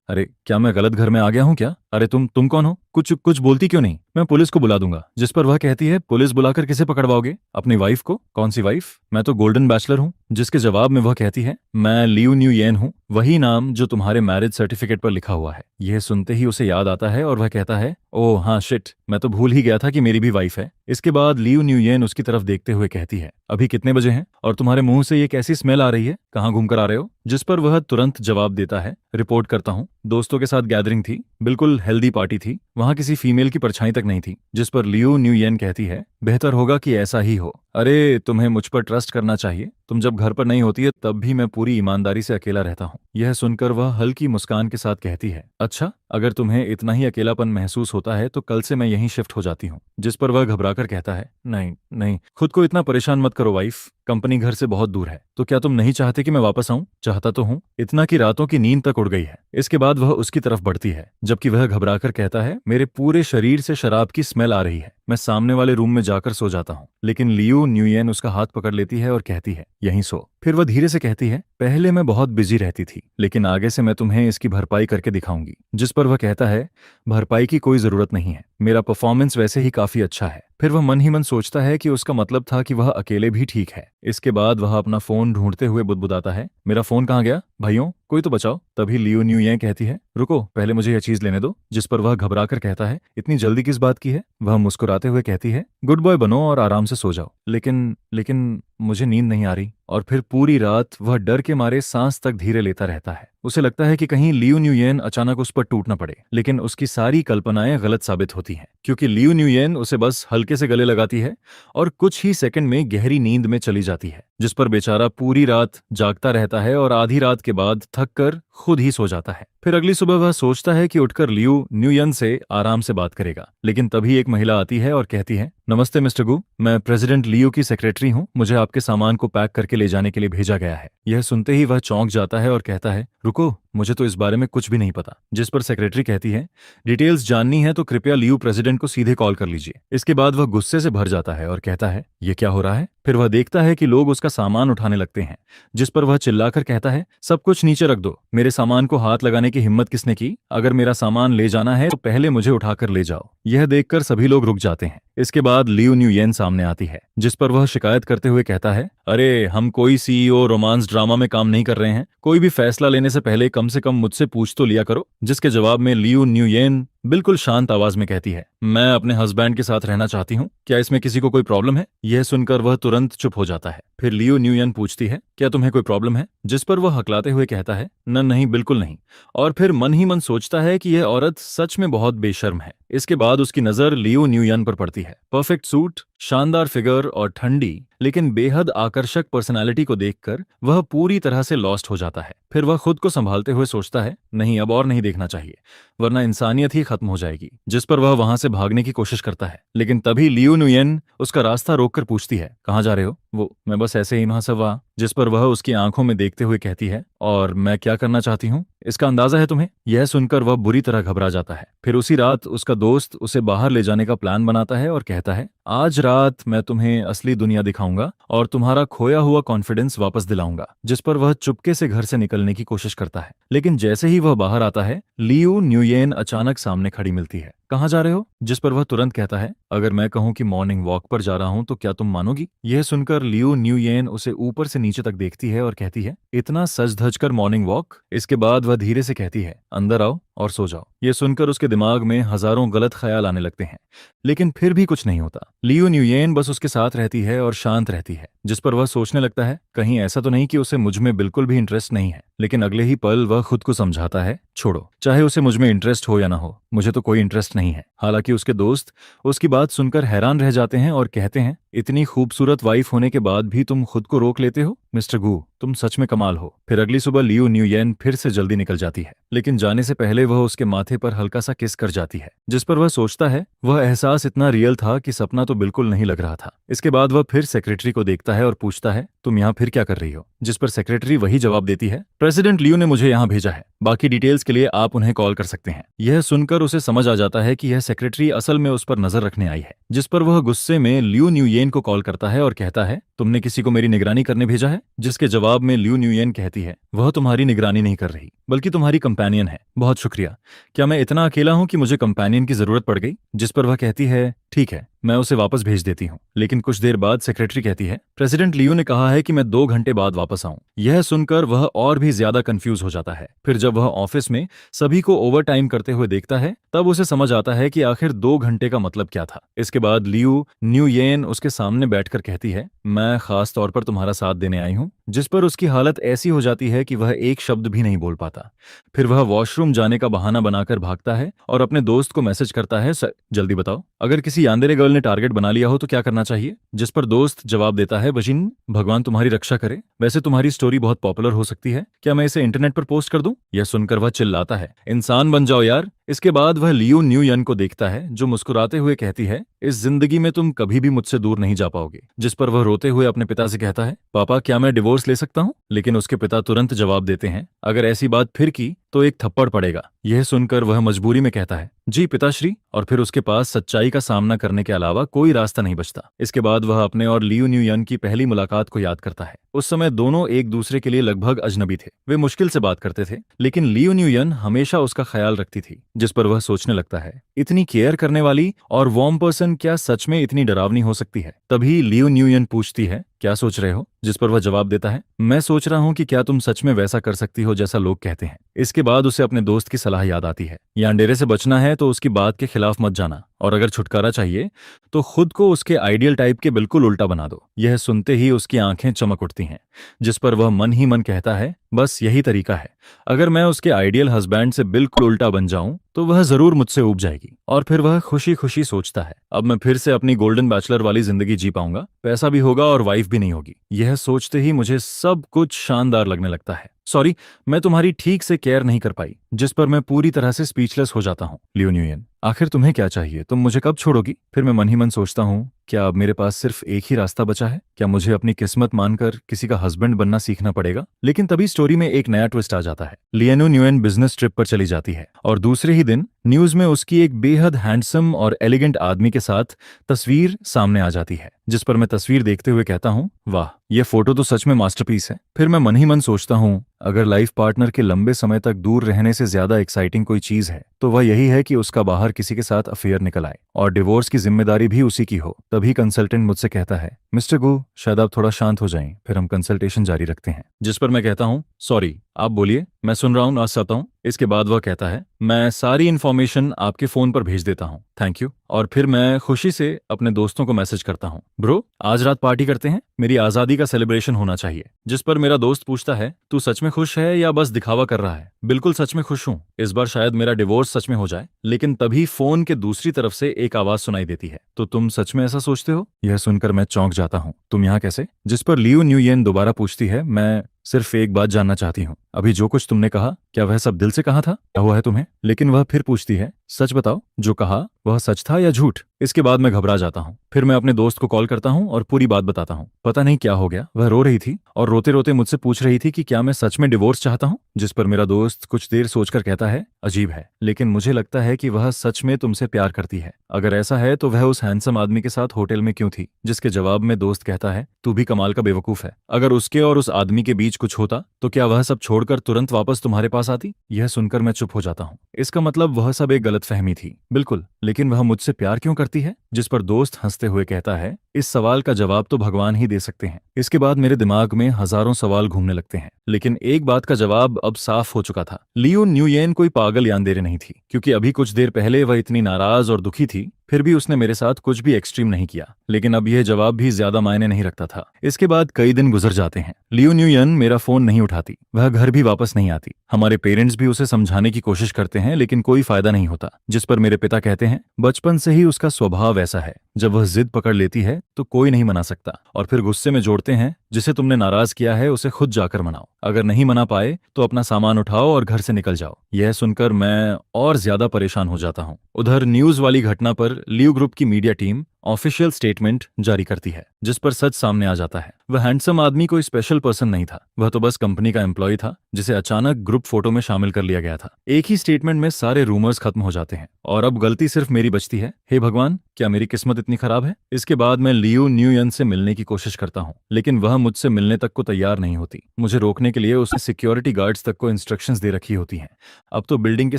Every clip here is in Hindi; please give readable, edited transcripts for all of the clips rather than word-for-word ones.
अरे क्या मैं गलत घर में आ गया हूँ क्या? अरे तुम कौन हो? कुछ कुछ बोलती क्यों नहीं? मैं पुलिस को बुला दूंगा। जिस पर वह कहती है, पुलिस बुलाकर किसे पकड़वाओगे? अपनी वाइफ को। कौन सी वाइफ? मैं तो गोल्डन बैचलर हूँ। जिसके जवाब में वह कहती है, मैं लियू न्यू येन हूँ, वही नाम जो तुम्हारे मैरिज सर्टिफिकेट पर लिखा हुआ है। यह सुनते ही उसे याद आता है और वह कहता है, ओह हाँ शिट, मैं तो भूल ही गया था कि मेरी भी वाइफ है। इसके बाद लियू न्यू येन उसकी तरफ देखते हुए कहती है, अभी कितने बजे हैं और तुम्हारे मुंह से ये कैसी स्मेल आ रही है? कहाँ घूम कर आ रहे हो? जिस पर वह तुरंत जवाब देता है, रिपोर्ट करता हूँ, दोस्तों के साथ गैदरिंग थी, बिल्कुल हेल्दी पार्टी थी, वहां किसी फीमेल की परछाई तक नहीं थी। जिस पर लियू न्यू येन कहती है, बेहतर होगा कि ऐसा ही हो। अरे तुम्हें मुझ पर ट्रस्ट करना चाहिए, तुम जब घर पर नहीं होती है तब भी मैं पूरी ईमानदारी से अकेला रहता हूँ। यह सुनकर वह हल्की मुस्कान के साथ कहती है, अच्छा अगर तुम्हें इतना ही अकेलापन महसूस होता है तो कल से मैं यहीं शिफ्ट हो जाती हूँ। जिस पर वह घबराकर कहता है, नहीं नहीं, खुद को इतना परेशान मत करो वाइफ, कंपनी घर से बहुत दूर है। तो क्या तुम नहीं चाहते कि मैं वापस आऊं? चाहता तो हूं, इतना कि रातों की नींद तक उड़ गई है। इसके बाद वह उसकी तरफ बढ़ती है, जबकि वह घबराकर कहता है, मेरे पूरे शरीर से शराब की स्मेल आ रही है, मैं सामने वाले रूम में जाकर सो जाता हूँ। लेकिन लियू न्यूयेन उसका हाथ पकड़ लेती है और कहती है, यहीं सो। फिर वह धीरे से कहती है, पहले मैं बहुत बिजी रहती थी, लेकिन आगे से मैं तुम्हें इसकी भरपाई करके दिखाऊंगी। जिस पर वह कहता है, भरपाई की कोई जरूरत नहीं है, मेरा परफॉर्मेंस वैसे ही काफी अच्छा है। फिर वह मन ही मन सोचता है कि उसका मतलब था कि वह अकेले भी ठीक है। इसके बाद वह अपना फोन ढूंढते हुए बुदबुदाता है, मेरा फोन कहाँ गया? भाइयों कोई तो बचाओ। तभी लियू न्यू ये कहती है, रुको पहले मुझे यह चीज लेने दो। जिस पर वह घबराकर कहता है, इतनी जल्दी किस बात की है? वह मुस्कुराते हुए कहती है, गुड बॉय बनो और आराम से सो जाओ। लेकिन मुझे नींद नहीं आ रही। और फिर पूरी रात वह डर के मारे सांस तक धीरे लेता रहता है। उसे लगता है कि कहीं लियू न्यूयेन अचानक उस पर टूट न पड़े, लेकिन उसकी सारी कल्पनाएं गलत साबित होती हैं, क्योंकि लियू न्यूयेन उसे बस हल्के से गले लगाती है और कुछ ही सेकंड में गहरी नींद में चली जाती है। जिस पर बेचारा पूरी रात जागता रहता है और आधी रात के बाद थक कर खुद ही सो जाता है। फिर अगली सुबह वह सोचता है कि उठकर लियू न्यूयेन से आराम से बात करेगा, लेकिन तभी एक महिला आती है और कहती है, नमस्ते मिस्टर गु, मैं प्रेसिडेंट लियू की सेक्रेटरी हूँ, मुझे आपके सामान को पैक करके ले जाने के लिए भेजा गया है। यह सुनते ही वह चौंक जाता है और कहता है, रुको, मुझे तो इस बारे में कुछ भी नहीं पता। जिस पर सेक्रेटरी कहती है, डिटेल्स जाननी है तो कृपया लियू प्रेसिडेंट को सीधे कॉल कर लीजिए। इसके बाद वह गुस्से से भर जाता है और कहता है, ये क्या हो रहा है? फिर वह देखता है कि लोग उसका सामान उठाने लगते हैं। जिस पर वह चिल्लाकर कहता है, सब कुछ नीचे रख दो, मेरे सामान को हाथ लगाने की हिम्मत किसने की? अगर मेरा सामान ले जाना है तो पहले मुझे उठाकर ले जाओ। यह देखकर सभी लोग रुक जाते हैं। इसके बाद लियू न्यूयेन सामने आती है, जिस पर वह शिकायत करते हुए कहता है, अरे हम कोई सीईओ रोमांस ड्रामा में काम नहीं कर रहे हैं, कोई भी फैसला लेने से पहले कम से कम मुझसे पूछ तो लिया करो। जिसके जवाब में लियू न्यूयेन बिल्कुल शांत आवाज में कहती है, मैं अपने हस्बैंड के साथ रहना चाहती हूँ, क्या इसमें किसी को कोई प्रॉब्लम है? यह सुनकर वह तुरंत चुप हो जाता है। फिर लियू न्यूयेन पूछती है, क्या तुम्हें कोई प्रॉब्लम है? जिस पर वह हकलाते हुए कहता है, नहीं बिल्कुल नहीं। और फिर मन ही मन सोचता है कि यह औरत सच में बहुत बेशर्म है। इसके बाद उसकी नजर लियू न्यूयेन पर पड़ती है। परफेक्ट सूट, शानदार फिगर और ठंडी लेकिन बेहद आकर्षक पर्सनालिटी को देखकर वह पूरी तरह से लॉस्ट हो जाता है। फिर वह खुद को संभालते हुए सोचता है, नहीं अब और नहीं देखना चाहिए, वरना इंसानियत ही खत्म हो जाएगी। जिस पर वह वहां से भागने की कोशिश करता है, लेकिन तभी लियू न्यूयेन उसका रास्ता रोककर पूछती है, कहाँ जा रहे हो? वो, मैं बस ऐसे ही महासभा। जिस पर वह उसकी आंखों में देखते हुए कहती है, और मैं क्या करना चाहती हूँ, इसका अंदाजा है तुम्हें? यह सुनकर वह बुरी तरह घबरा जाता है। फिर उसी रात उसका दोस्त उसे बाहर ले जाने का प्लान बनाता है और कहता है, आज रात मैं तुम्हें असली दुनिया दिखाऊंगा और तुम्हारा खोया हुआ कॉन्फिडेंस वापस दिलाऊंगा। जिस पर वह चुपके से घर से निकलने की कोशिश करता है, लेकिन जैसे ही वह बाहर आता है, लियू न्यूयेन अचानक सामने खड़ी मिलती है। कहाँ जा रहे हो? जिस पर वह तुरंत कहता है, अगर मैं कहूं कि मॉर्निंग वॉक पर जा रहा हूं तो क्या तुम मानोगी? यह सुनकर लियू न्यूयेन उसे ऊपर से नीचे तक देखती है और कहती है, इतना सज धज कर मॉर्निंग वॉक? इसके बाद वह धीरे से कहती है, अंदर आओ और सो जाओ। यह सुनकर उसके दिमाग में हजारों गलत ख्याल आने लगते हैं, लेकिन फिर भी कुछ नहीं होता। लियू न्यूयेन बस उसके साथ रहती है और शांत रहती है। जिस पर वह सोचने लगता है, कहीं ऐसा तो नहीं कि उसे मुझ में बिल्कुल भी इंटरेस्ट नहीं है। लेकिन अगले ही पल वह खुद को समझाता है, छोड़ो, चाहे उसे मुझ में इंटरेस्ट हो या ना हो, मुझे तो कोई इंटरेस्ट नहीं है। हालांकि उसके दोस्त उसकी बात सुनकर हैरान रह जाते हैं और कहते हैं, इतनी खूबसूरत वाइफ होने के बाद भी तुम खुद को रोक लेते हो? मिस्टर गू, तुम सच में कमाल हो। फिर अगली सुबह लियू न्यूयेन फिर से जल्दी निकल जाती है, लेकिन जाने से पहले वह उसके माथे पर हल्का सा किस कर जाती है। जिस पर वह सोचता है, वह एहसास इतना रियल था कि सपना तो बिल्कुल नहीं लग रहा था। इसके बाद वह फिर सेक्रेटरी को देखता है और पूछता है, तुम यहाँ फिर क्या कर रही हो? जिस पर सेक्रेटरी वही जवाब देती है, प्रेसिडेंट लियो ने मुझे यहाँ भेजा है, बाकी डिटेल्स के लिए आप उन्हें कॉल कर सकते हैं। यह सुनकर उसे समझ आ जाता है कि यह सेक्रेटरी असल में उस पर नजर रखने आई है, जिस पर वह गुस्से में लियो न्यूयेन को कॉल करता है और कहता है, तुमने किसी को मेरी निगरानी करने भेजा है? जिसके जवाब में लियो न्यूयेन कहती है, वह तुम्हारी निगरानी नहीं कर रही बल्कि तुम्हारी कंपेनियन है। बहुत शुक्रिया, क्या मैं इतना अकेला हूं कि मुझे कंपेनियन की जरूरत पड़ गई? जिस पर वह कहती है, ठीक है, मैं उसे वापस भेज देती हूँ। लेकिन कुछ देर बाद सेक्रेटरी कहती है, प्रेसिडेंट लियो ने कहा है कि मैं 2 घंटे बाद वापस आऊं। यह सुनकर वह और भी ज्यादा कंफ्यूज हो जाता है। फिर जब वह ऑफिस में सभी को ओवर टाइम करते हुए देखता है, तब उसे समझ आता है कि आखिर 2 घंटे का मतलब क्या था। इसके बाद लियो न्यूयेन उसके सामने बैठकर कहती है, मैं खास तौर पर तुम्हारा साथ देने आई हूँ। जिस पर उसकी हालत ऐसी हो जाती है कि वह एक शब्द भी नहीं बोल पाता। फिर वह वॉशरूम जाने का बहाना बनाकर भागता है और अपने दोस्त को मैसेज करता है, सर जल्दी बताओ, अगर किसी यान्देरे गर्ल ने टारगेट बना लिया हो तो क्या करना चाहिए? जिस पर दोस्त जवाब देता है, वजिन, भगवान तुम्हारी रक्षा करे, वैसे तुम्हारी स्टोरी बहुत पॉपुलर हो सकती है, क्या मैं इसे इंटरनेट पर पोस्ट कर दूं? यह सुनकर वह चिल्लाता है, इंसान बन जाओ यार। इसके बाद वह लियो न्यूयन को देखता है, जो मुस्कुराते हुए कहती है, इस जिंदगी में तुम कभी भी मुझसे दूर नहीं जा पाओगे। जिस पर वह रोते हुए अपने पिता से कहता है, पापा क्या मैं डिवोर्स ले सकता हूँ? लेकिन उसके पिता तुरंत जवाब देते हैं, अगर ऐसी बात फिर की तो एक थप्पड़ पड़ेगा। यह सुनकर वह मजबूरी में कहता है, जी पिताश्री, और फिर उसके पास सच्चाई का सामना करने के अलावा कोई रास्ता नहीं बचता। इसके बाद वह अपने और लियो न्यूयन की पहली मुलाकात को याद करता है। उस समय दोनों एक दूसरे के लिए लगभग अजनबी थे। वे मुश्किल से बात करते थे, लेकिन लियो न्यूयन हमेशा उसका ख्याल रखती थी। जिस पर वह सोचने लगता है, इतनी केयर करने वाली और वार्म पर्सन क्या सच में इतनी डरावनी हो सकती है? तभी लियो न्यूयन पूछती है, क्या सोच रहे हो? जिस पर वह जवाब देता है, मैं सोच रहा हूँ कि क्या तुम सच में वैसा कर सकती हो जैसा लोग कहते हैं। इसके बाद उसे अपने दोस्त की सलाह याद आती है, यान्डेरे से बचना है तो उसकी बात के खिलाफ मत जाना, और अगर छुटकारा चाहिए तो खुद को उसके आइडियल टाइप के बिल्कुल उल्टा बना दो। यह सुनते ही उसकी आंखें चमक उठती हैं। जिस पर वह मन ही मन कहता है, बस यही तरीका है, अगर मैं उसके आइडियल हस्बैंड से बिल्कुल उल्टा बन जाऊं तो वह जरूर मुझसे ऊब जाएगी। और फिर वह खुशी खुशी सोचता है, अब मैं फिर से अपनी गोल्डन बैचलर वाली जिंदगी जी पाऊंगा, पैसा भी होगा और वाइफ भी नहीं होगी। यह सोचते ही मुझे सब कुछ शानदार लगने लगता है। सॉरी, मैं तुम्हारी ठीक से केयर नहीं कर पाई। जिस पर मैं पूरी तरह से स्पीचलेस हो जाता हूँ। लियो न्यूयन, आखिर तुम्हें क्या चाहिए? तुम मुझे कब छोड़ोगी? फिर मैं मन ही मन सोचता हूँ, क्या अब मेरे पास सिर्फ एक ही रास्ता बचा है? क्या मुझे अपनी किस्मत मानकर किसी का हस्बैंड बनना सीखना पड़ेगा? लेकिन तभी स्टोरी में एक नया ट्विस्ट आ जाता है। लिएनो न्यूयन बिजनेस ट्रिप पर चली जाती है और दूसरे ही दिन न्यूज में उसकी एक बेहद हैंडसम और एलिगेंट आदमी के साथ तस्वीर सामने आ जाती है। जिस पर मैं तस्वीर देखते हुए कहता हूँ, वाह, यह फोटो तो सच में मास्टरपीस है। फिर मैं मन ही मन सोचता हूँ, अगर लाइफ पार्टनर के लंबे समय तक दूर रहने से ज्यादा एक्साइटिंग कोई चीज है तो वह यही है कि उसका बाहर किसी के साथ अफेयर निकल आए और डिवोर्स की जिम्मेदारी भी उसी की हो। तभी कंसल्टेंट मुझसे कहता है, मिस्टर गु, शायद आप थोड़ा शांत हो जाएं। फिर हम कंसल्टेशन जारी रखते हैं। जिस पर मैं कहता हूँ, सॉरी, आप बोलिए, मैं सुन रहा हूँ, आज चाहता हूँ। इसके बाद वह कहता है, मैं सारी इन्फॉर्मेशन आपके फोन पर भेज देता हूँ, थैंक यू। और फिर मैं खुशी से अपने दोस्तों को मैसेज करता हूँ, ब्रो आज रात पार्टी करते हैं, मेरी आजादी का सेलिब्रेशन होना चाहिए। जिस पर मेरा दोस्त पूछता है, तू सच में खुश है या बस दिखावा कर रहा है? बिल्कुल सच में खुश हूँ, इस बार शायद मेरा डिवोर्स सच में हो जाए। लेकिन तभी फोन के दूसरी तरफ से एक आवाज सुनाई देती है, तो तुम सच में ऐसा सोचते हो? यह सुनकर मैं चौंक जाता हूँ, तुम यहाँ कैसे? जिस पर लियो न्यूयेन दोबारा पूछती है, मैं सिर्फ एक बात जानना चाहती हूँ, अभी जो कुछ तुमने कहा क्या वह सब दिल से कहा था? क्या हुआ है तुम्हें? लेकिन वह फिर पूछती है, सच बताओ, जो कहा वह सच था या झूठ? इसके बाद मैं घबरा जाता हूँ। फिर मैं अपने दोस्त को कॉल करता हूँ और पूरी बात बताता हूँ। पता नहीं क्या हो गया, वह रो रही थी और रोते रोते मुझसे पूछ रही थी कि क्या मैं सच में डिवोर्स चाहता हूँ। जिस पर मेरा दोस्त कुछ देर सोचकर कहता है, अजीब है, लेकिन मुझे लगता है कि वह सच में तुमसे प्यार करती है। अगर ऐसा है तो वह उस हैंडसम आदमी के साथ होटल में क्यों थी? जिसके जवाब में दोस्त कहता है, तू भी कमाल का बेवकूफ है, अगर उसके और उस आदमी के बीच कुछ होता तो क्या वह सब छोड़कर तुरंत वापस तुम्हारे पास आती? यह सुनकर मैं चुप हो जाता हूँ। इसका मतलब वह सब एक गलतफहमी थी। बिल्कुल, लेकिन वह मुझसे प्यार क्यों करती है? जिस पर दोस्त हंसते हुए कहता है, इस सवाल का जवाब तो भगवान ही दे सकते हैं। इसके बाद मेरे दिमाग में हजारों सवाल घूमने लगते हैं, लेकिन एक बात का जवाब अब साफ हो चुका था। लियो न्यूयेन कोई पागल यान्देरे नहीं थी, क्योंकि अभी कुछ देर पहले वह इतनी नाराज और दुखी थी, फिर भी उसने मेरे साथ कुछ भी एक्सट्रीम नहीं किया। लेकिन अब यह जवाब भी ज्यादा मायने नहीं रखता था। इसके बाद कई दिन गुजर जाते हैं। लियो न्यूयन मेरा फोन नहीं उठाती, वह घर भी वापस नहीं आती। हमारे पेरेंट्स भी उसे समझाने की कोशिश करते हैं, लेकिन कोई फायदा नहीं होता। जिस पर मेरे पिता कहते हैं, बचपन से ही उसका स्वभाव ऐसा है, जब वह जिद पकड़ लेती है तो कोई नहीं मना सकता। और फिर गुस्से में जोड़ते हैं, जिसे तुमने नाराज किया है उसे खुद जाकर मनाओ, अगर नहीं मना पाए तो अपना सामान उठाओ और घर से निकल जाओ। यह सुनकर मैं और ज्यादा परेशान हो जाता हूँ। उधर न्यूज वाली घटना पर लियो ग्रुप की मीडिया टीम ऑफिशियल स्टेटमेंट जारी करती है जिस पर सच सामने आ जाता है। वह हैंडसम आदमी कोई स्पेशल पर्सन नहीं था, वह तो बस कंपनी का एम्प्लॉय था जिसे अचानक ग्रुप फोटो में शामिल कर लिया गया था। एक ही स्टेटमेंट में सारे रूमर्स खत्म हो जाते हैं और अब गलती सिर्फ मेरी बचती है। हे भगवान, क्या मेरी किस्मत इतनी खराब है? इसके बाद मैं लियो न्यूयन से मिलने की कोशिश करता हूँ, लेकिन वह मुझसे मिलने तक को तैयार नहीं होती। मुझे रोकने के लिए उसने सिक्योरिटी गार्ड्स तक को इंस्ट्रक्शंस दे रखी होती हैं। अब तो बिल्डिंग के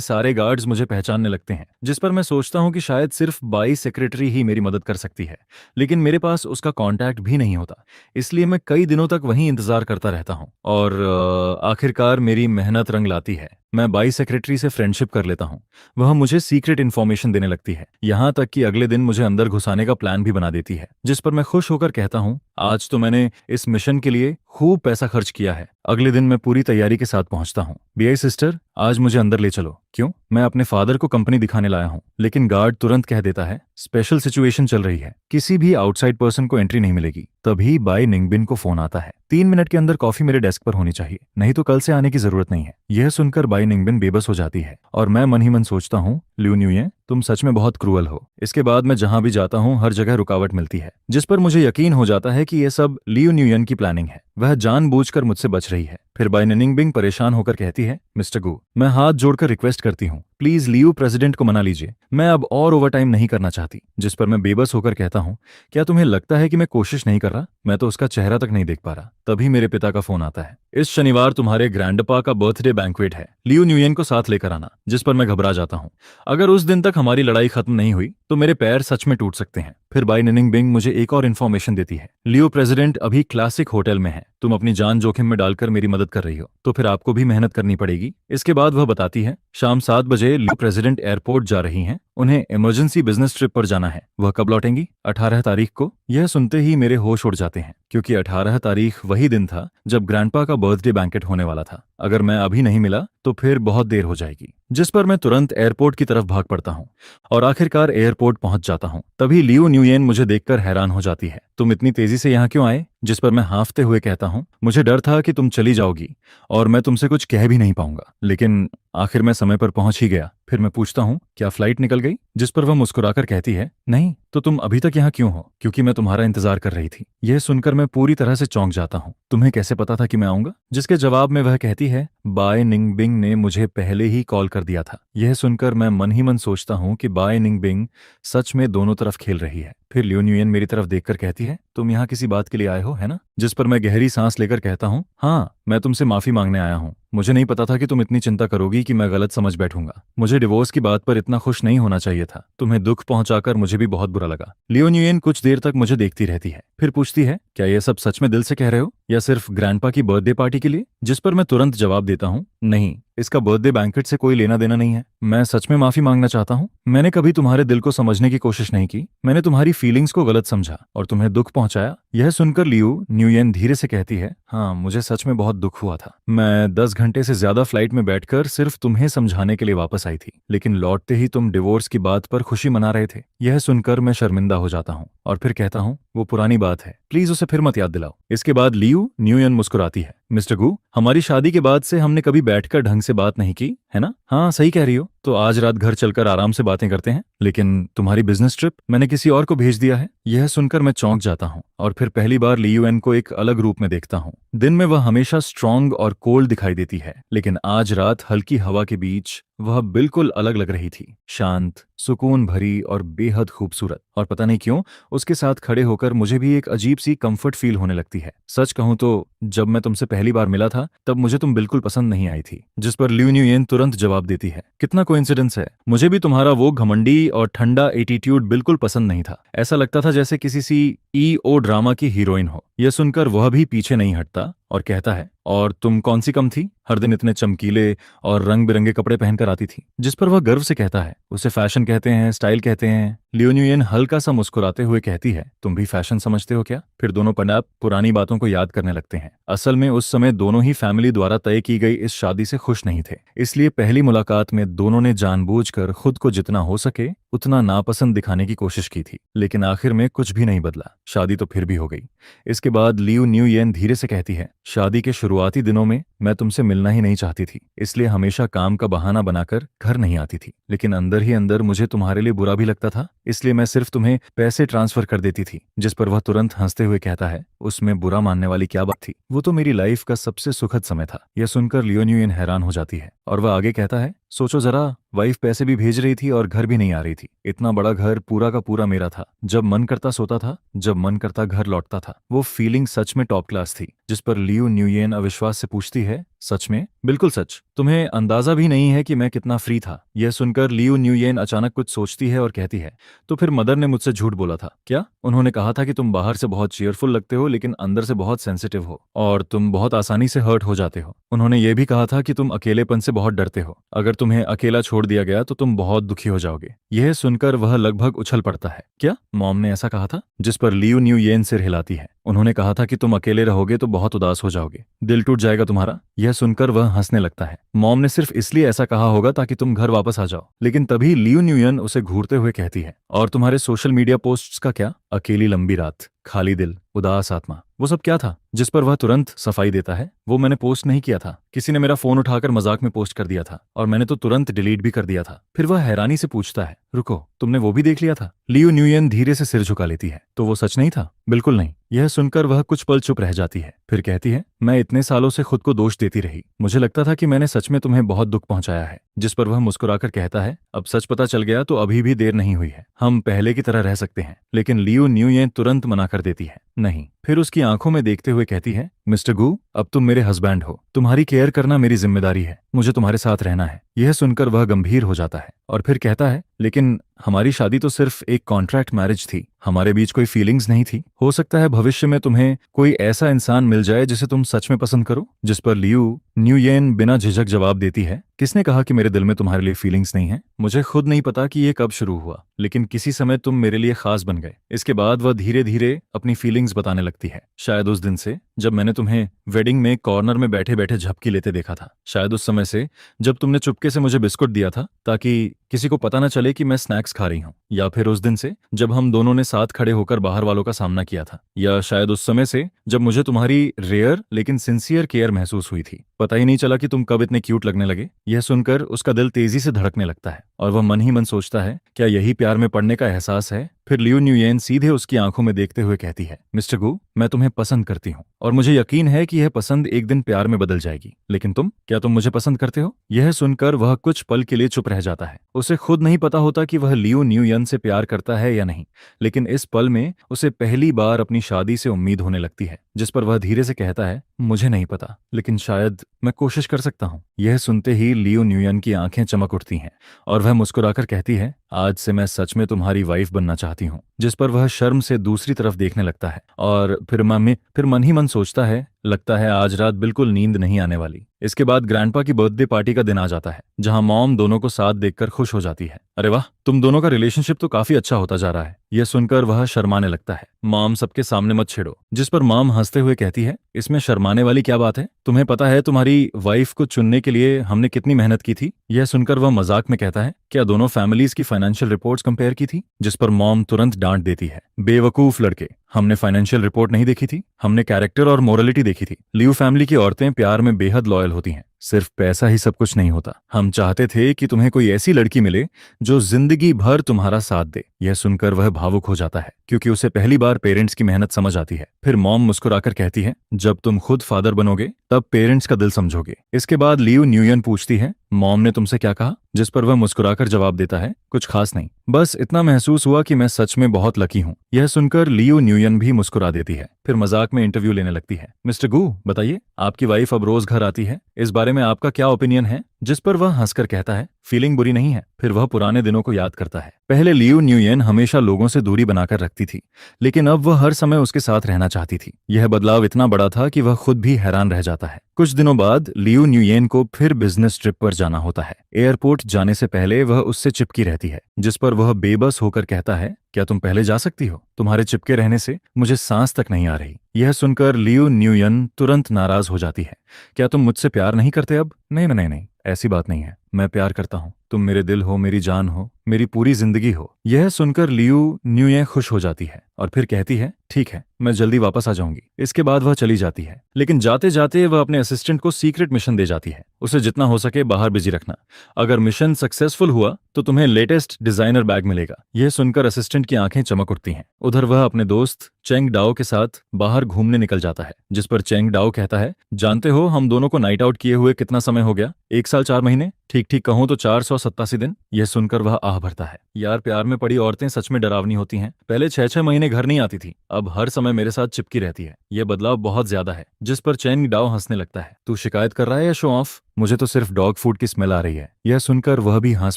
सारे गार्ड्स मुझे पहचानने लगते हैं, जिस पर मैं सोचता हूँ कि शायद सिर्फ बाई सेक्रेटरी ही मेरी मदद कर सकती है, लेकिन मेरे पास उसका कांटेक्ट भी नहीं होता। इसलिए मैं कई दिनों तक वहीं इंतजार करता रहता हूँ और आखिरकार मेरी मेहनत रंग लाती है। मैं बाई सेक्रेटरी से फ्रेंडशिप कर लेता हूँ। वह मुझे सीक्रेट इन्फॉर्मेशन देने लगती है, यहाँ तक कि अगले दिन मुझे अंदर घुसाने का प्लान भी बना देती है, जिस पर मैं खुश होकर कहता हूँ, आज तो मैंने इस मिशन के लिए खूब पैसा खर्च किया है। अगले दिन मैं पूरी तैयारी के साथ पहुंचता हूँ। बीआई सिस्टर, आज मुझे अंदर ले चलो। क्यों? मैं अपने फादर को कंपनी दिखाने लाया हूँ। लेकिन गार्ड तुरंत कह देता है, स्पेशल सिचुएशन चल रही है, किसी भी आउटसाइड पर्सन को एंट्री नहीं मिलेगी। तभी बाई निंगबिन को फोन आता है, 3 मिनट के अंदर कॉफी मेरे डेस्क पर होनी चाहिए, नहीं तो कल से आने की जरूरत नहीं है। यह सुनकर बाई निंगबिन बेबस हो जाती है और मैं मन ही मन सोचता हूँ, लियू न्यूये, तुम सच में बहुत क्रूअल हो। इसके बाद मैं जहां भी जाता हूँ हर जगह रुकावट मिलती है, जिस पर मुझे यकीन हो जाता है कि यह सब लियू न्यूयन की प्लानिंग है। वह जानबूझकर मुझसे बच रही है। फिर बाई निंगबिन परेशान होकर कहती है, मिस्टर गू, मैं हाथ जोड़कर रिक्वेस्ट करती हूँ, प्लीज लियू प्रेसिडेंट को मना लीजिए, मैं अब और ओवरटाइम नहीं करना चाहती। जिस पर मैं बेबस होकर कहता हूँ, क्या तुम्हें लगता है कि मैं कोशिश नहीं कर रहा? मैं तो उसका चेहरा तक नहीं देख पा रहा। तभी मेरे पिता का फोन आता है, इस शनिवार तुम्हारे ग्रैंडपा का बर्थडे बैंक्वेट है, लियू न्यूयन को साथ लेकर आना। जिस पर मैं घबरा जाता हूँ। अगर उस दिन तक हमारी लड़ाई खत्म नहीं हुई तो मेरे पैर सच में टूट सकते हैं। फिर बाई निंगबिन मुझे एक और इन्फॉर्मेशन देती है, लियो प्रेसिडेंट अभी क्लासिक होटल में है, तुम अपनी जान जोखिम में डालकर मेरी मदद कर रही हो, तो फिर आपको भी मेहनत करनी पड़ेगी। इसके बाद वह बताती है, शाम 7 बजे लियो प्रेसिडेंट एयरपोर्ट जा रही हैं, उन्हें इमरजेंसी बिजनेस ट्रिप पर जाना है। वह कब लौटेंगी? 18 तारीख को। यह सुनते ही मेरे होश उड़ जाते हैं, क्योंकि 18 तारीख वही दिन था जब ग्रैंडपा का बर्थडे बैंकेट होने वाला था। अगर मैं अभी नहीं मिला तो फिर बहुत देर हो जाएगी। जिस पर मैं तुरंत एयरपोर्ट की तरफ भाग पड़ता हूँ और आखिरकार एयरपोर्ट पहुंच जाता हूँ। तभी लियू न्यूयेन मुझे देखकर हैरान हो जाती है, तुम इतनी तेजी से यहाँ क्यों आए? जिस पर मैं हाँफते हुए कहता हूँ, मुझे डर था कि तुम चली जाओगी और मैं तुमसे कुछ कह भी नहीं पाऊंगा, लेकिन आखिर मैं समय पर पहुंच ही गया। फिर मैं पूछता हूँ, क्या फ्लाइट निकल गई? जिस पर वह मुस्कुराकर कहती है, नहीं। तो तुम अभी तक यहाँ क्यों हो? क्योंकि मैं तुम्हारा इंतजार कर रही थी। यह सुनकर मैं पूरी तरह से चौंक जाता हूँ। तुम्हें कैसे पता था कि मैं आऊंगा? जिसके जवाब में वह कहती है, बाई निंगबिन ने मुझे पहले ही कॉल कर दिया था। यह सुनकर मैं मन ही मन सोचता हूँ कि बाई निंगबिन सच में दोनों तरफ खेल रही है। फिर लियू न्यूयेन मेरी तरफ देखकर कहती है, तुम यहाँ किसी बात के लिए आए हो, है ना? जिस पर मैं गहरी सांस लेकर कहता हूँ, हाँ, मैं तुमसे माफी मांगने आया हूँ। मुझे नहीं पता था कि तुम इतनी चिंता करोगी कि मैं गलत समझ बैठूंगा। मुझे डिवोर्स की बात पर इतना खुश नहीं होना चाहिए था। तुम्हें दुख पहुंचाकर मुझे भी बहुत बुरा लगा। लियो न्यूयेन कुछ देर तक मुझे देखती रहती है, फिर पूछती है, क्या ये सब सच में दिल से कह रहे हो या सिर्फ ग्रैंडपा की बर्थडे पार्टी के लिए? जिस पर मैं तुरंत जवाब देता हूँ, नहीं, इसका बर्थडे बैंकेट से कोई लेना देना नहीं है। मैं सच में माफी मांगना चाहता हूँ। मैंने कभी तुम्हारे दिल को समझने की कोशिश नहीं की। मैंने तुम्हारी फीलिंग्स को गलत समझा और तुम्हें दुख पहुंचाया। यह सुनकर लियू न्यूयेन धीरे से कहती है, हाँ, मुझे सच में बहुत दुख हुआ था। मैं 10 घंटे से ज्यादा फ्लाइट में बैठकर सिर्फ तुम्हें समझाने के लिए वापस आई थी, लेकिन लौटते ही तुम डिवोर्स की बात पर खुशी मना रहे थे। यह सुनकर मैं शर्मिंदा हो जाता हूँ और फिर कहता हूँ, वो पुरानी बात है, प्लीज उसे फिर मत याद दिलाओ। इसके बाद लियू न्यूयेन मुस्कुराती है, मिस्टर गू, हमारी शादी के बाद से हमने कभी बैठकर ढंग से बात नहीं की, है ना? हाँ, सही कह रही हो। तो आज रात घर चलकर आराम से बातें करते हैं। लेकिन तुम्हारी बिजनेस ट्रिप मैंने किसी और को भेज दिया है। यह सुनकर मैं चौंक जाता हूँ और फिर पहली बार लियूएन को एक अलग रूप में देखता हूँ। दिन में वह हमेशा स्ट्रांग और कोल्ड दिखाई देती है, लेकिन आज रात हल्की हवा के बीच वह बिल्कुल अलग लग रही थी, शांत, सुकून भरी और बेहद खूबसूरत। और पता नहीं क्यों उसके साथ खड़े होकर मुझे भी एक अजीब सी कंफर्ट फील होने लगती है। सच कहूं तो जब मैं तुमसे पहली बार मिला था तब मुझे तुम बिल्कुल पसंद नहीं आई थी। जिस पर लियू न्यूयेन तुरंत जवाब देती है, कितना कोइंसिडेंस है, मुझे भी तुम्हारा वो घमंडी और ठंडा एटीट्यूड बिल्कुल पसंद नहीं था। ऐसा लगता था जैसे किसी CEO ड्रामा की हीरोइन हो। यह सुनकर वह भी पीछे नहीं हटता और कहता है, और तुम कौन सी कम थी, हर दिन इतने चमकीले और रंग बिरंगे कपड़े पहनकर आती थी। जिस पर वह गर्व से कहता है, उसे फैशन कहते हैं, स्टाइल कहते हैं। लियू न्यूयेन हल्का सा मुस्कुराते हुए कहती है, तुम भी फैशन समझते हो क्या? फिर दोनों पनाप पुरानी बातों को याद करने लगते हैं। असल में उस समय दोनों ही फैमिली द्वारा तय की गई इस शादी से खुश नहीं थे, इसलिए पहली मुलाकात में दोनों ने जानबूझकर खुद को जितना हो सके उतना नापसंद दिखाने की कोशिश की थी। लेकिन आखिर में कुछ भी नहीं बदला, शादी तो फिर भी हो गई। इसके बाद लियू न्यूयेन धीरे से कहती है, शादी के शुरुआती दिनों में मैं तुमसे मिलना ही नहीं चाहती थी, इसलिए हमेशा काम का बहाना बनाकर घर नहीं आती थी। लेकिन अंदर ही अंदर मुझे तुम्हारे लिए बुरा भी लगता था, इसलिए मैं सिर्फ तुम्हें पैसे ट्रांसफर कर देती थी। जिस पर वह तुरंत हंसते हुए कहता है, उसमें बुरा मानने वाली क्या बात थी, वो तो मेरी लाइफ का सबसे सुखद समय था। यह सुनकर लियो न्यूयन हैरान हो जाती है और वह आगे कहता है, सोचो जरा, वाइफ पैसे भी भेज रही थी और घर भी नहीं आ रही थी। इतना बड़ा घर पूरा का पूरा मेरा था। जब मन करता सोता था, जब मन करता घर लौटता था। वो फीलिंग सच में टॉप क्लास थी। जिस पर लियो न्यूयेन अविश्वास से पूछती है, सच में? बिल्कुल सच। तुम्हें अंदाजा भी नहीं है कि मैं कितना फ्री था। यह सुनकर लियो न्यूयेन अचानक कुछ सोचती है और कहती है, तो फिर मदर ने मुझसे झूठ बोला था क्या? उन्होंने कहा था कि तुम बाहर से बहुत चीयरफुल लगते हो लेकिन अंदर से बहुत सेंसिटिव हो और तुम बहुत आसानी से हर्ट हो जाते हो। उन्होंने ये भी कहा था कि तुम अकेलेपन से बहुत डरते हो। अगर तुम्हें अकेला छोड़ दिया गया तो तुम बहुत दुखी हो जाओगे। यह सुनकर वह लगभग उछल पड़ता है। क्या मॉम ने ऐसा कहा था? जिस पर लियो न्यूयेन सिर हिलाती है। उन्होंने कहा था कि तुम अकेले रहोगे तो बहुत उदास हो जाओगे, दिल टूट जाएगा तुम्हारा। यह सुनकर वह हंसने लगता है। मॉम ने सिर्फ इसलिए ऐसा कहा होगा ताकि तुम घर वापस आ जाओ। लेकिन तभी लियो न्यूयन उसे घूरते हुए कहती है, और तुम्हारे सोशल मीडिया पोस्ट्स का क्या? अकेली लंबी रात, खाली दिल, उदास आत्मा, वो सब क्या था? जिस पर वह तुरंत सफाई देता है, वो मैंने पोस्ट नहीं किया था। किसी ने मेरा फोन उठाकर मजाक में पोस्ट कर दिया था और मैंने तो तुरंत डिलीट भी कर दिया था। फिर वह हैरानी से पूछता है, रुको, तुमने वो भी देख लिया था? लियो न्यूयन धीरे से सिर झुका लेती है। तो वो सच नहीं था? बिल्कुल नहीं। यह सुनकर वह कुछ पल चुप रह जाती है। फिर कहती है, मैं इतने सालों से खुद को दोष देती रही। मुझे लगता था कि मैंने सच में तुम्हें बहुत दुख पहुंचाया है। जिस पर वह मुस्कुराकर कहता है, अब सच पता चल गया तो अभी भी देर नहीं हुई है। हम पहले की तरह रह सकते हैं। लेकिन लियो न्यूयेन तुरंत मना कर देती है, नहीं। फिर उसकी आंखों में देखते हुए कहती है, मिस्टर गू, अब तुम मेरे हस्बैंड हो। तुम्हारी केयर करना मेरी जिम्मेदारी है। मुझे तुम्हारे साथ रहना है। यह सुनकर वह गंभीर हो जाता है और फिर कहता है, लेकिन हमारी शादी तो सिर्फ एक कॉन्ट्रैक्ट मैरिज थी। हमारे बीच कोई फीलिंग्स नहीं थी। हो सकता है भविष्य में तुम्हें कोई ऐसा इंसान मिल जाए जिसे तुम सच में पसंद करो। जिस पर लियो न्यूयेन बिना झिझक जवाब देती है, किसने कहा कि मेरे दिल में तुम्हारे लिए फीलिंग्स नहीं है? मुझे खुद नहीं पता कि ये कब शुरू हुआ, लेकिन किसी समय तुम मेरे लिए खास बन गए। इसके बाद वह धीरे धीरे अपनी फीलिंग्स बताने लगती है। शायद उस दिन से जब मैंने तुम्हें वेडिंग में कॉर्नर में बैठे बैठे झपकी लेते देखा था। शायद उस समय से जब तुमने चुपके से मुझे बिस्कुट दिया था ताकि किसी को पता न चले कि मैं स्नैक्स खा रही हूँ। या फिर उस दिन से जब हम दोनों ने साथ खड़े होकर बाहर वालों का सामना किया था। या शायद उस समय से जब मुझे तुम्हारी रेयर लेकिन सिंसियर केयर महसूस हुई थी। पता ही नहीं चला कि तुम कब इतने क्यूट लगने लगे। यह सुनकर उसका दिल तेजी से धड़कने लगता है और वह मन ही मन सोचता है, क्या यही प्यार में पड़ने का एहसास है? फिर लियो न्यूयेन सीधे उसकी आंखों में देखते हुए कहती है, मिस्टर गू, मैं तुम्हें पसंद करती हूँ और मुझे यकीन है कि यह पसंद एक दिन प्यार में बदल जाएगी। लेकिन तुम, क्या तुम मुझे पसंद करते हो? यह सुनकर वह कुछ पल के लिए चुप रह जाता है। उसे खुद नहीं पता होता कि वह लियो न्यूयेन से प्यार करता है या नहीं, लेकिन इस पल में उसे पहली बार अपनी शादी से उम्मीद होने लगती है। जिस पर वह धीरे से कहता है, मुझे नहीं पता, लेकिन शायद मैं कोशिश कर सकता हूँ। यह सुनते ही लियो न्यूयेन की आंखें चमक उठती हैं और वह मुस्कुराकर कहती है, आज से मैं सच में तुम्हारी वाइफ बनना चाहती हूँ। जिस पर वह शर्म से दूसरी तरफ देखने लगता है और फिर मन ही मन सोचता है, लगता है आज रात बिल्कुल नींद नहीं आने वाली। इसके बाद ग्रैंडपा की बर्थडे पार्टी का दिन आ जाता है, जहां मॉम दोनों को साथ देखकर खुश हो जाती है। अरे वाह, तुम दोनों का रिलेशनशिप तो काफी अच्छा होता जा रहा है। यह सुनकर वह शर्माने लगता है। मॉम, सबके सामने मत छेड़ो। जिस पर मॉम हंसते हुए कहती है, इसमें शर्माने वाली क्या बात है? तुम्हें पता है तुम्हारी वाइफ को चुनने के लिए हमने कितनी मेहनत की थी? यह सुनकर वह मजाक में कहता है, क्या दोनों फैमिलीज की फाइनेंशियल रिपोर्ट्स कंपेयर की थी? जिस पर मॉम तुरंत डांट देती है, बेवकूफ लड़के, हमने फाइनेंशियल रिपोर्ट नहीं देखी थी, हमने कैरेक्टर और मोरालिटी देखी थी। लियो फैमिली की औरतें प्यार में बेहद लॉयल होती हैं। सिर्फ पैसा ही सब कुछ नहीं होता। हम चाहते थे कि तुम्हें कोई ऐसी लड़की मिले जो जिंदगी भर तुम्हारा साथ दे। यह सुनकर वह भावुक हो जाता है क्योंकि उसे पहली बार पेरेंट्स की मेहनत समझ आती है। फिर मॉम मुस्कुराकर कहती है, जब तुम खुद फादर बनोगे तब पेरेंट्स का दिल समझोगे। इसके बाद लियो न्यूयेन पूछती है, मॉम ने तुमसे क्या कहा? जिस पर वह मुस्कुराकर जवाब देता है, कुछ खास नहीं, बस इतना महसूस हुआ कि मैं सच में बहुत लकी हूँ। यह सुनकर लियो न्यूयेन भी मुस्कुरा देती है। फिर मजाक में इंटरव्यू लेने लगती है। मिस्टर गू, बताइए, आपकी वाइफ अब रोज घर आती है, इस बारे में आपका क्या ओपिनियन है? जिस पर वह हंसकर कहता है, फीलिंग बुरी नहीं है। फिर वह पुराने दिनों को याद करता है। पहले लियो न्यूयेन हमेशा लोगों से दूरी बनाकर रखती थी, लेकिन अब वह हर समय उसके साथ रहना चाहती थी। यह बदलाव इतना बड़ा था कि वह खुद भी हैरान रह जाता है। कुछ दिनों बाद लियो न्यूयेन को फिर बिजनेस ट्रिप पर जाना होता है। एयरपोर्ट जाने से पहले वह उससे चिपकी रहती है, जिस पर वह बेबस होकर कहता है, क्या तुम पहले जा सकती हो? तुम्हारे चिपके रहने से मुझे सांस तक नहीं आ रही। यह सुनकर लियो न्यूयेन तुरंत नाराज हो जाती है। क्या तुम मुझसे प्यार नहीं करते अब? नहीं नहीं नहीं, ऐसी बात नहीं है। मैं प्यार करता हूँ। तुम मेरे दिल हो, मेरी जान हो, मेरी पूरी जिंदगी हो। यह सुनकर लियू न्यूये खुश हो जाती है और फिर कहती है, ठीक है, मैं जल्दी वापस आ जाऊंगी। इसके बाद वह चली जाती है, लेकिन जाते जाते वह अपने असिस्टेंट को सीक्रेट मिशन दे जाती है, उसे जितना हो सके बाहर बिजी रखना। अगर मिशन सक्सेसफुल हुआ तो तुम्हें लेटेस्ट डिजाइनर बैग मिलेगा। यह सुनकर असिस्टेंट की आंखें चमक उठती हैं। उधर वह अपने दोस्त चेंग डाओ के साथ बाहर घूमने निकल जाता है, जिस पर चेंग डाओ कहता है, जानते हो हम दोनों को नाइट आउट किए हुए कितना समय हो गया? 1 साल 4 महीने, ठीक ठीक कहूं तो 487 दिन। यह सुनकर वह आह भरता है। यार, प्यार में पड़ी औरतें सच में डरावनी होती हैं। पहले 6 6 महीने घर नहीं आती थी, अब हर समय मेरे साथ चिपकी रहती है। यह बदलाव बहुत ज्यादा है। जिस पर चेंग डाओ हंसने लगता है, तू शिकायत कर रहा है या शो ऑफ? मुझे तो सिर्फ डॉग फूड की स्मेल आ रही है। यह सुनकर वह भी हंस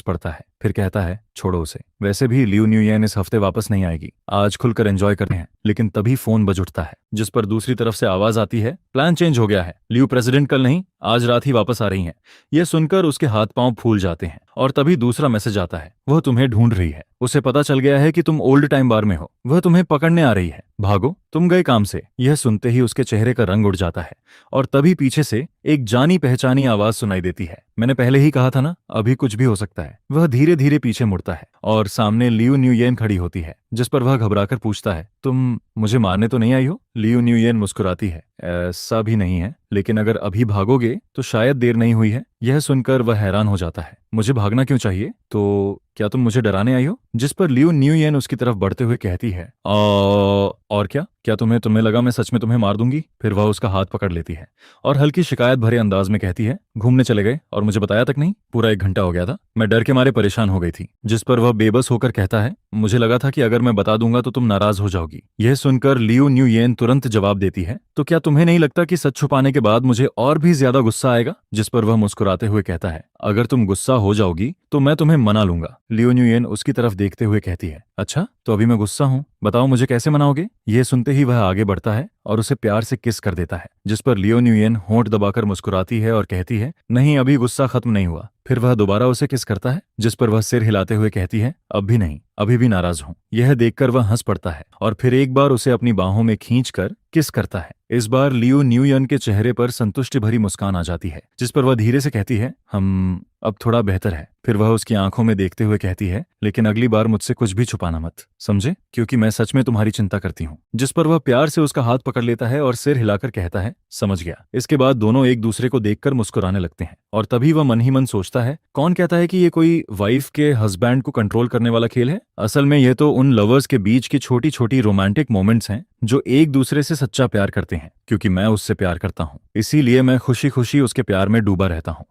पड़ता है, फिर कहता है, छोड़ो उसे। वैसे भी लियू न्यूयेन इस हफ्ते वापस नहीं आएगी, आज खुलकर एंजॉय करते हैं। लेकिन तभी फोन बज उठता है, जिस पर दूसरी तरफ से आवाज आती है, प्लान चेंज हो गया है, लियू प्रेसिडेंट कल नहीं आज रात ही वापस आ रही हैं। यह सुनकर उसके हाथ पांव फूल जाते हैं और तभी दूसरा मैसेज आता है, वह तुम्हें ढूंढ रही है। उसे पता चल गया है कि तुम ओल्ड टाइम बार में हो, वह तुम्हें पकड़ने आ रही है, भागो, तुम गए काम से। यह सुनते ही उसके चेहरे का रंग उड़ जाता है और तभी पीछे से एक जानी पहचानी आवाज सुनाई देती है, मैंने पहले ही कहा था ना, अभी कुछ भी हो सकता है। वह धीरे धीरे पीछे मुड़ता है और सामने लियू न्यूयेन खड़ी होती है, जिस पर वह घबराकर पूछता है, तुम मुझे मारने तो नहीं आई हो? लियू न्यूयेन मुस्कुराती है, ऐसा भी नहीं है, लेकिन अगर अभी भागोगे तो शायद देर नहीं हुई है। यह सुनकर वह हैरान हो जाता है, मुझे भागना क्यों चाहिए? तो क्या तुम मुझे डराने आई हो? जिस पर लियू न्यूयेन उसकी तरफ बढ़ते हुए कहती है, और क्या तुम्हें लगा मैं सच में तुम्हें मार दूंगी? फिर वह उसका हाथ पकड़ लेती है और हल्की शिकायत भरे अंदाज में कहती है, घूमने चले गए और मुझे बताया तक नहीं? पूरा 1 घंटा हो गया था, मैं डर के मारे परेशान हो गई थी। जिस पर वह बेबस होकर कहता है, मुझे लगा था कि अगर मैं बता दूंगा तो तुम नाराज हो जाओगी। यह सुनकर लियू न्यूयेन तुरंत जवाब देती है, तो क्या तुम्हें नहीं लगता कि सच छुपाने के बाद मुझे और भी ज्यादा गुस्सा आएगा? जिस पर वह मुस्कुराते हुए कहता है, अगर तुम गुस्सा हो जाओगी तो मैं तुम्हें मना लूंगा। लियू न्यूयेन उसकी तरफ देखते हुए कहती है, अच्छा तो अभी मैं गुस्सा हूं, बताओ मुझे कैसे मनाओगे? यह सुनते ही वह आगे बढ़ता है और उसे प्यार से किस कर देता है, जिस पर लियू न्यूयेन होंठ दबाकर मुस्कुराती है और कहती है, नहीं अभी गुस्सा खत्म नहीं हुआ। फिर वह दोबारा उसे किस करता है, जिस पर वह सिर हिलाते हुए कहती है, अब भी नहीं, अभी भी नाराज हूं। यह देखकर वह हंस पड़ता है और फिर एक बार उसे अपनी बाहों में खींचकर किस करता है। इस बार लियू न्यूयेन के चेहरे पर संतुष्टि भरी मुस्कान आ जाती है, जिस पर वह धीरे से कहती है, हम अब थोड़ा बेहतर है। फिर वह उसकी आंखों में देखते हुए कहती है, लेकिन अगली बार मुझसे कुछ भी छुपाना मत, समझे? क्योंकि मैं सच में तुम्हारी चिंता करती हूँ। जिस पर वह प्यार से उसका हाथ पकड़ लेता है और सिर हिलाकर कहता है, समझ गया। इसके बाद दोनों एक दूसरे को देखकर मुस्कुराने लगते हैं और तभी वह मन ही मन सोचता है, कौन कहता है कि ये कोई वाइफ के हस्बैंड को कंट्रोल करने वाला खेल है? असल में यह तो उन लवर्स के बीच की छोटी छोटी रोमांटिक मोमेंट्स हैं जो एक दूसरे से सच्चा प्यार करते हैं। क्योंकि मैं उससे प्यार करता हूँ, इसीलिए मैं खुशी खुशी उसके प्यार में डूबा रहता हूँ।